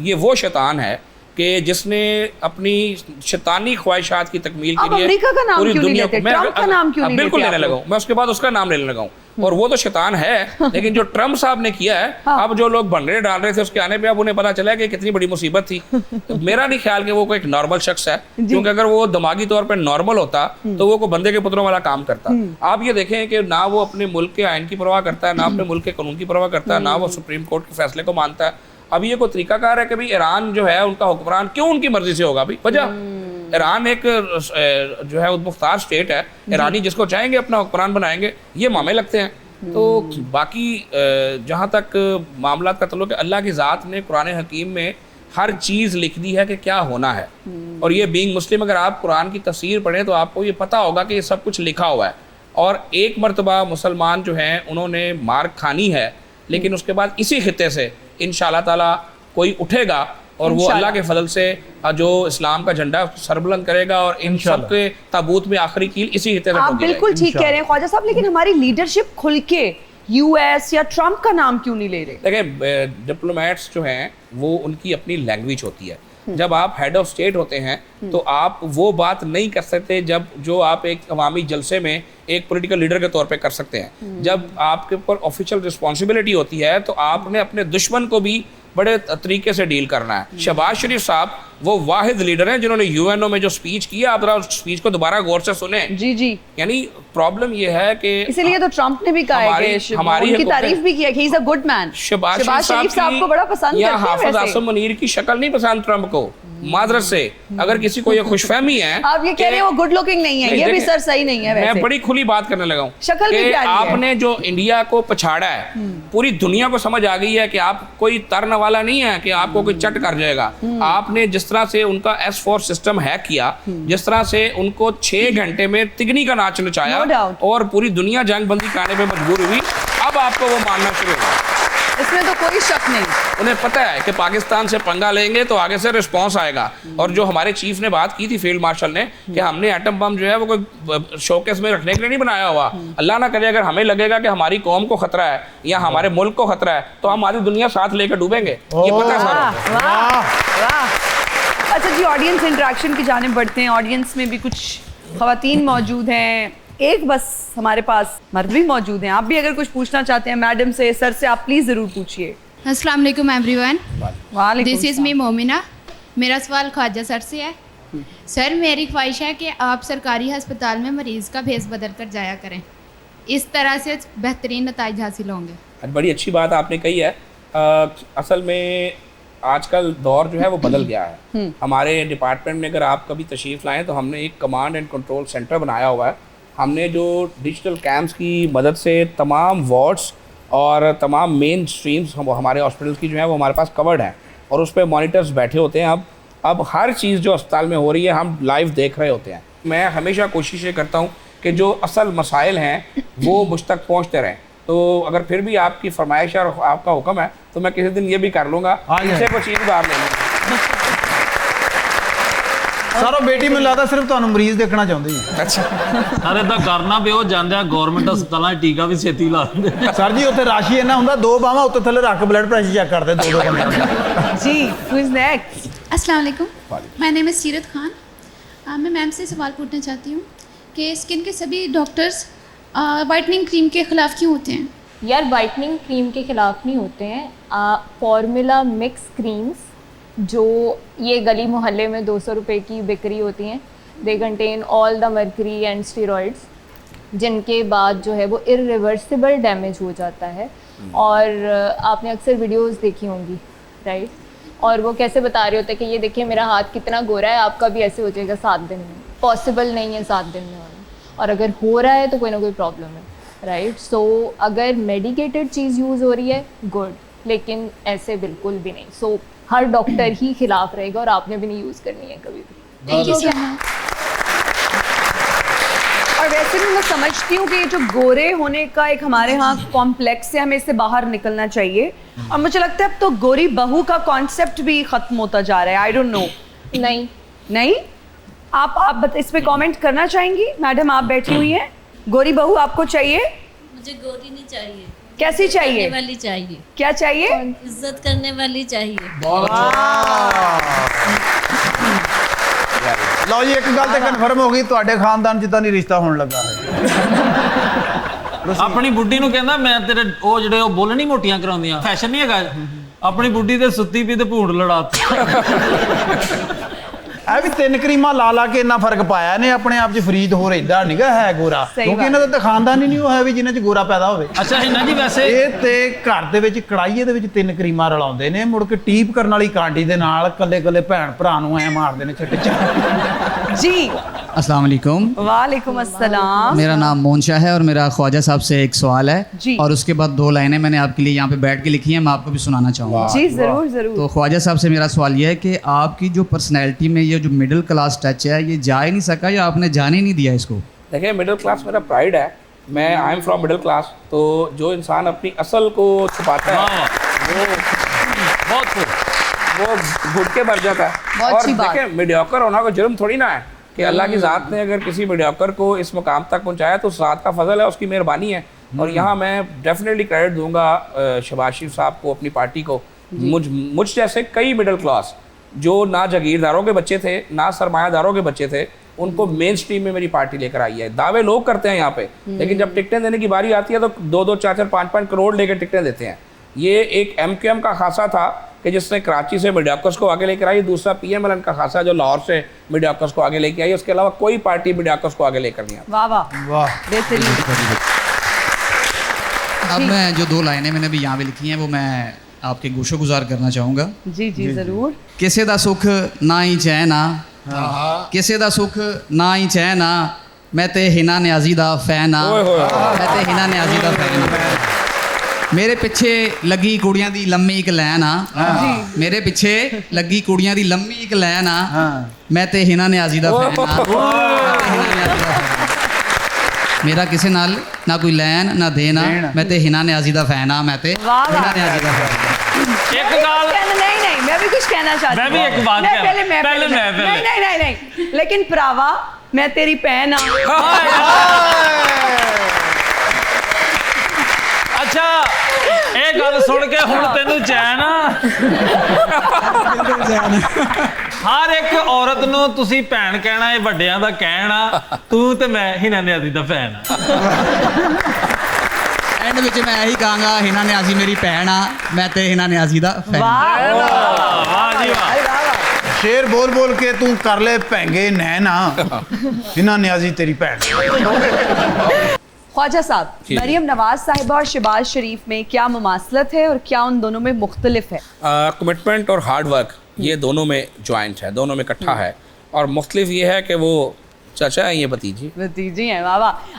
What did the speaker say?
ये वो शैतान है कि जिसने अपनी शैतानी ख्वाहिशात की तकमील के लिए अमेरिका का नाम पूरी क्यों नहीं दुनिया लेते? को ट्रंप का नाम क्यों नहीं बिल्कुल लेते लेने आप लगा हूं। मैं उसके बाद उसका नाम लेने लगा हूं। और वो तो शैतान है, लेकिन जो ट्रंप साहब ने किया है, अब जो लोग भंडरे डाल रहे थे उसके आने पे अब उन्हें पता चला कि कितनी बड़ी मुसीबत थी। तो मेरा नहीं ख्याल कि वो कोई एक नॉर्मल शख्स है, क्योंकि अगर वो दिमागी तौर पर नॉर्मल होता तो वो कोई बंदे के पुत्रों वाला काम करता। आप ये देखें कि ना वो अपने मुल्क के आइन की परवाह करता है, ना अपने मुल्क के कानून की परवाह करता है, ना वो सुप्रीम कोर्ट के फैसले को मानता है। अब ये कोई तरीकाकार है कि भाई ईरान जो है उनका हुक्मरान क्यों उनकी मर्जी से होगा? भाई वजह ईरान एक जो है मुख्तार स्टेट है, ईरानी जिसको चाहेंगे अपना हुक्मरान बनाएंगे, ये मामले लगते हैं। तो बाकी जहाँ तक मामला का तल्लुक है, अल्लाह की ज़ात ने कुरान हकीम में हर चीज़ लिख दी है कि क्या होना है। और ये बीइंग मुस्लिम अगर आप कुरान की तफसीर पढ़ें तो आपको ये पता होगा कि ये सब कुछ लिखा हुआ है। और एक मरतबा मुसलमान जो हैं उन्होंने मार खानी है, लेकिन उसके बाद इसी खित्ते से इंशाअल्लाह ताला कोई उठेगा और वो अल्लाह के फजल से जो इस्लाम का झंडा सरबुलंद करेगा और इन सब के ताबूत में आखिरी कील इसी खित्ते से आप बिल्कुल ठीक कह रहे हैं ख्वाजा साहब, लेकिन हमारी लीडरशिप खुल के यूएस या ट्रंप का नाम क्यों नहीं ले रहे? देखिए, डिप्लोमेट्स जो हैं वो उनकी अपनी लैंग्वेज होती है। जब आप हेड ऑफ स्टेट होते हैं तो आप वो बात नहीं कर सकते जब जो आप एक अवामी जलसे में एक पॉलिटिकल लीडर के तौर पे कर सकते हैं। जब आपके ऊपर ऑफिशियल रिस्पॉन्सिबिलिटी होती है तो आपने अपने दुश्मन को भी बड़े तरीके से डील करना है। शहबाज शरीफ साहब वो वाहिद लीडर हैं जिन्होंने यूएनओ में जो स्पीच किया, आप जरा उस स्पीच को दोबारा गौर से सुने। जी। यानी प्रॉब्लम ये है कि इसीलिए तो ट्रंप ने भी कहा है कि उनकी तारीफ भी की है कि he is a good man. Shahbaz Sharif साहब को बड़ा पसंद करते हैं। हाफिज आसिम मुनीर की शक्ल नहीं पसंद ट्रंप को, मादरत से अगर किसी को ये खुशफहमी है। आप ये कह रहे हैं वो गुड लुकिंग नहीं है, ये भी सर सही नहीं है। वैसे मैं बड़ी खुली बात करने लगा हूँ, शक्ल भी प्यारी है। आपने जो इंडिया को पछाड़ा है, पूरी दुनिया को समझ आ गई है कि आप कोई तरने वाला नहीं है कि आपको कोई चट कर जाएगा। आपने जिस तरह से उनका S4 सिस्टम हैक किया, जिस तरह से उनको 6 घंटे में तिगनी का नाच नचाया और पूरी दुनिया जंग बंदी कराने पे मजबूर हुई, अब आपको वो मानना शुरू होगा। इसमें तो कोई शक नहीं। उन्हें पता है कि पाकिस्तान से पंगा लेंगे तो आगे से रिस्पांस आएगा। और जो हमारे चीफ ने बात की थी, फील्ड मार्शल ने, कि हमने एटम बम जो है वो कोई शोकेस में रखने के लिए नहीं बनाया हुआ। अल्लाह ना करे अगर हमें लगेगा कि हमारी कौम को खतरा है या हमारे मुल्क को खतरा है तो हम आधी दुनिया साथ लेकर डूबेंगे। ये पता है। अच्छा जी, ऑडियंस इंटरेक्शन की जानिब बढ़ते हैं। ऑडियंस में भी कुछ खवातीन मौजूद हैं, एक बस हमारे पास मर्द भी मौजूद हैं। आप भी अगर कुछ पूछना चाहते हैं मैडम से, सर से, आप प्लीज जरूर पूछिए। अस्सलाम वालेकुम एवरीवन, वालेकुम दिस इज़ मी मोमिना। मेरा सवाल ख्वाजा सर से है। सर, मेरी ख्वाहिश है कि आप सरकारी अस्पताल में मरीज़ का भेस बदल कर जाया करें, इस तरह से बेहतरीन नताइज हासिल होंगे। बड़ी अच्छी बात आपने कही है। असल में आजकल दौर जो है वो बदल गया है। हमारे डिपार्टमेंट में अगर आप कभी तशरीफ़ लाएँ तो हमने एक कमांड एंड कंट्रोल सेंटर बनाया हुआ है। हमने जो डिजिटल कैम्प्स की मदद से तमाम वार्ड्स और तमाम मेन स्ट्रीम्स हमारे हॉस्पिटल की जो है वो हमारे पास कवर्ड हैं और उस पर मॉनिटर्स बैठे होते हैं। अब हर चीज़ जो अस्पताल में हो रही है हम लाइव देख रहे होते हैं। मैं हमेशा कोशिश ये करता हूँ कि जो असल मसाइल हैं वो मुझ तक पहुँचते रहें। तो अगर फिर भी आपकी फरमाइश और आपका हुक्म है तो मैं किसी दिन ये भी कर लूँगा, इसे को चीज़ उधार ले लूँगा। सर बेटी मैं लगता सिर्फ ਤੁਹਾਨੂੰ ਮਰੀਜ਼ ਦੇਖਣਾ ਚਾਹੁੰਦੇ ਜੀ। अच्छा ਅਰੇ ਤਾਂ ਕਰਨਾ ਪਿਓ ਜਾਂਦੇ ਆ ਗਵਰਨਮੈਂਟ ਹਸਪਤਾਲਾਂ 'ਚ ਟੀਕਾ ਵੀ ਛੇਤੀ ਲਾ ਦਿੰਦੇ। ਸਰ ਜੀ ਉੱਥੇ ਰਾਸ਼ੀ ਇੰਨਾ ਹੁੰਦਾ, 2 ਬਾਹਾਂ ਉੱਤੇ ਥੱਲੇ ਰੱਖ ਬਲੱਡ ਪ੍ਰੈਸ਼ਰ ਚੈੱਕ ਕਰਦੇ 2 ਬੰਦੇ। जी, who is next? अस्सलाम वालेकुम, माय नेम इज़ सीरत खान। मैं मैम से सवाल पूछना चाहती हूँ कि स्किन के सभी डॉक्टर्स वाइटनिंग क्रीम के ख़िलाफ़ क्यों होते हैं? यार, वाइटनिंग क्रीम के ख़िलाफ़ नहीं होते हैं। फॉर्मूला मिक्स क्रीम्स जो ये गली मोहल्ले में 200 रुपये की बिक्री होती हैं, they contain all the mercury and steroids, जिनके बाद जो है वो इरिवर्सिबल डैमेज हो जाता है। और आपने अक्सर वीडियोस देखी होंगी, राइट? और वो कैसे बता रहे होते हैं कि ये देखिए मेरा हाथ कितना गोरा है, आपका भी ऐसे हो जाएगा 7 दिन में। पॉसिबल नहीं है 7 दिन में होना, और अगर हो रहा है तो कोई ना कोई प्रॉब्लम है, राइट? सो अगर मेडिकेटेड चीज़ यूज़ हो रही है, गुड, लेकिन ऐसे बिल्कुल भी नहीं। सो हर डॉक्टर ही खिलाफ रहेगा और आपने भी नहीं यूज़ करनी है कभी भी। Thank you so much. और वैसे भी मैं समझती हूँ कि ये जो गोरे होने का एक हमारे यहाँ कॉम्प्लेक्स है, हमें इससे बाहर निकलना चाहिए। और मुझे लगता है अब तो गोरी बहू का कॉन्सेप्ट भी खत्म होता जा रहा है। I don't know. नहीं आप इस पे कमेंट करना चाहेंगी? मैडम आप बैठी हुई हैं, गोरी बहू आपको चाहिए? मुझे गोरी नहीं चाहिए, कैसी करने चाहिए? वाली चाहिए, क्या चाहिए? इज्जत करने वाली चाहिए। ਲਓ ਜੀ ਇੱਕ ਗੱਲ ਤੇ ਕਨਫਰਮ ਹੋ ਗਈ ਤੁਹਾਡੇ ਖਾਨਦਾਨ 'ਚ ਤਾਂ ਨਹੀਂ ਰਿਸ਼ਤਾ ਹੋਣ ਲੱਗਾ ਹੈ ਆਪਣੀ ਬੁੱਢੀ ਨੂੰ ਕਹਿੰਦਾ ਮੈਂ ਤੇਰੇ ਉਹ ਜਿਹੜੇ ਉਹ ਬੁੱਲ ਨਹੀਂ ਮੋਟੀਆਂ ਕਰਾਉਂਦੀਆਂ ਫੈਸ਼ਨ ਨਹੀਂ ਹੈਗਾ ਆਪਣੀ ਬੁੱਢੀ ਤੇ ਸੁੱਤੀ ਪਈ ਤੇ ਭੂੰਡ ਲੜਾਤੀ ਇਹ ਵੀ ਤਿੰਨ ਕਰੀਮਾਂ ਲਾ ਲਾ ਕੇ ਇੰਨਾ ਫਰਕ ਪਾਇਆ ਨੇ ਆਪਣੇ ਆਪ 'ਚ ਫਰੀਦ ਹੋ ਰਹਿੰਦਾ ਨਹੀਂਗਾ ਹੈ ਗੋਰਾ ਸਹੀ ਕਿਉਂਕਿ ਬਾਤ। ਇਹਨਾਂ ਦਾ ਤਾਂ ਖਾਨਦਾਨ ਹੀ ਨਹੀਂ ਉਹ ਹੈ ਵੀ ਜਿਨ੍ਹਾਂ 'ਚ ਗੋਰਾ ਪੈਦਾ ਹੋਵੇ ਅੱਛਾ ਇਹਨਾਂ ਜੀ ਵੈਸੇ ਇਹ ਤੇ ਘਰ ਦੇ ਵਿੱਚ ਕੜਾਈਏ ਦੇ ਵਿੱਚ ਤਿੰਨ ਕਰੀਮਾਂ ਰਲਾਉਂਦੇ ਨੇ ਮੁੜ ਕੇ ਟੀਪ ਕਰਨ ਵਾਲੀ ਕਾਂਡੀ ਦੇ ਨਾਲ ਕੱਲੇ ਕੱਲੇ ਭੈਣ ਭਰਾ ਨੂੰ ਐ ਮਾਰਦੇ ਨੇ ਛੱਟ जी अस्सलाम वालेकुम। वालेकुम अस्सलाम। मेरा नाम मोहन शाह है और मेरा ख्वाजा साहब से एक सवाल है जी। और उसके बाद 2 लाइनें मैंने आपके लिए यहाँ पे बैठ के लिखी हैं, मैं आपको भी सुनाना चाहूँगा। जी जरूर जरूर। तो ख्वाजा साहब से मेरा सवाल ये है कि आपकी जो पर्सनैलिटी में ये जो मिडिल क्लास टच है ये जा ही नहीं सका या आपने जाने नहीं दिया इसको? देखिए मिडिल क्लास मेरा प्राइड है, मैं I am from middle class. तो जो इंसान अपनी असल को छुपाता है ਬਹੁਤ खूब। वो घुट के मर जाता है। बहुत और अच्छी बात। देखिए मीडियोकर होना कोई जुर्म थोड़ी ना है कि अल्लाह की ज़ात ने अगर किसी मीडियोकर को इस मुकाम तक पहुंचाया तो उस ज़ात का फजल है, उसकी मेहरबानी है। और यहाँ मैं डेफिनेटली क्रेडिट दूंगा शहबाज शरीफ साहब को, अपनी पार्टी को। मुझ जैसे कई मिडिल क्लास जो ना जागीरदारों के बच्चे थे ना सरमायादारों के बच्चे थे, उनको मेन स्ट्रीम में मेरी पार्टी लेकर आई है। दावे लोग करते हैं यहाँ पे, लेकिन जब टिकटें देने की बारी आती है तो 2-2, 4-4, 5-5 करोड़ लेकर टिकटें देते हैं। ये एक MQM का खासा था कि जिसने कराची से मीडियाकर्स को आगे लेकर आई, दूसरा PMLN का खासा जो लाहौर से मीडियाकर्स को आगे लेकर आई। उसके अलावा कोई पार्टी मीडियाकर्स को आगे लेकर नहीं आई। वाह वाह ਵਾਹ बेहतरीन। अब मैं जो 2 लाइनें मैंने भी यहाँ पे लिखी हैं वो मैं आपके गोशो गुजार करना चाहूँगा। जी जी जरूर। किसे दा सुख ना ही चैन आ, किसे दा सुख ना ही चैन आ, मैं ते हिना नियाजी दा फैन आ, मैं ते हिना नियाजी दा फैन आ। मेरे पिछे लगी कुड़ियां दी लम्मी एक लैन आ, मेरे पिछे लगी कुड़ियां दी लम्मी एक लैन आ, मैं ते हिना नियाजी दा फैन आ, मैं ते हिना नियाजी दा फैन आ। मेरा किसे नाल ना कोई लैन ना देना, मैं ते हिना नियाजी दा फैन आ, मैं ते वाह, हिना वाह। नियाजी दा फैन आ। ਇੱਕ ਗੱਲ नहीं नहीं मैं भी कुछ कहना चाहती मैं भी हूँ। एक बात नहीं, कह- पहले मैं पहले मैं, नहीं पहले। नहीं नहीं नहीं लेकिन प्रावा मैं तेरी भैन आ। ਅੱਛਾ ਇਹ ਗੱਲ ਸੁਣ ਕੇ ਹੁਣ ਤੈਨੂੰ ਚੈਨ ਆ ਹਰ ਇੱਕ ਔਰਤ ਨੂੰ ਤੁਸੀਂ ਭੈਣ ਕਹਿਣਾ ਇਹ ਵੱਡਿਆਂ ਦਾ ਕਹਿਣਾ ਤੂੰ ਤੇ ਮੈਂ ਹਿਨਾ ਨਿਆਜ਼ੀ ਦਾ ਫੈਨ ਆ एंड विच मैं यही कहूँगा हिना नियाजी मेरी भैन आ, मैं ते हिना नियाजी दा फैन आ। वाह ਵਾਹ ਜੀ ਵਾਹ ਸ਼ੇਰ ਬੋਲ ਬੋਲ ਕੇ ਤੂੰ ਕਰ ਲੈ ਭੈਂਗੇ नैना ਇਹਨਾਂ ਨਿਆਜ਼ੀ ਤੇਰੀ ਭੈਣ ख्वाजा साहब, जी। मरियम नवाज साहिबा और शहबाज शरीफ में क्या मुमासलत है और क्या उन दोनों में मुख्तलिफ है? कमिटमेंट और हार्ड वर्क ये दोनों में ज्वाइंट है, दोनों में इकट्ठा है। और मुख्तलिफ ये है कि वो चाचा है ये भतीजी। भतीजी हैं, वाह वाह।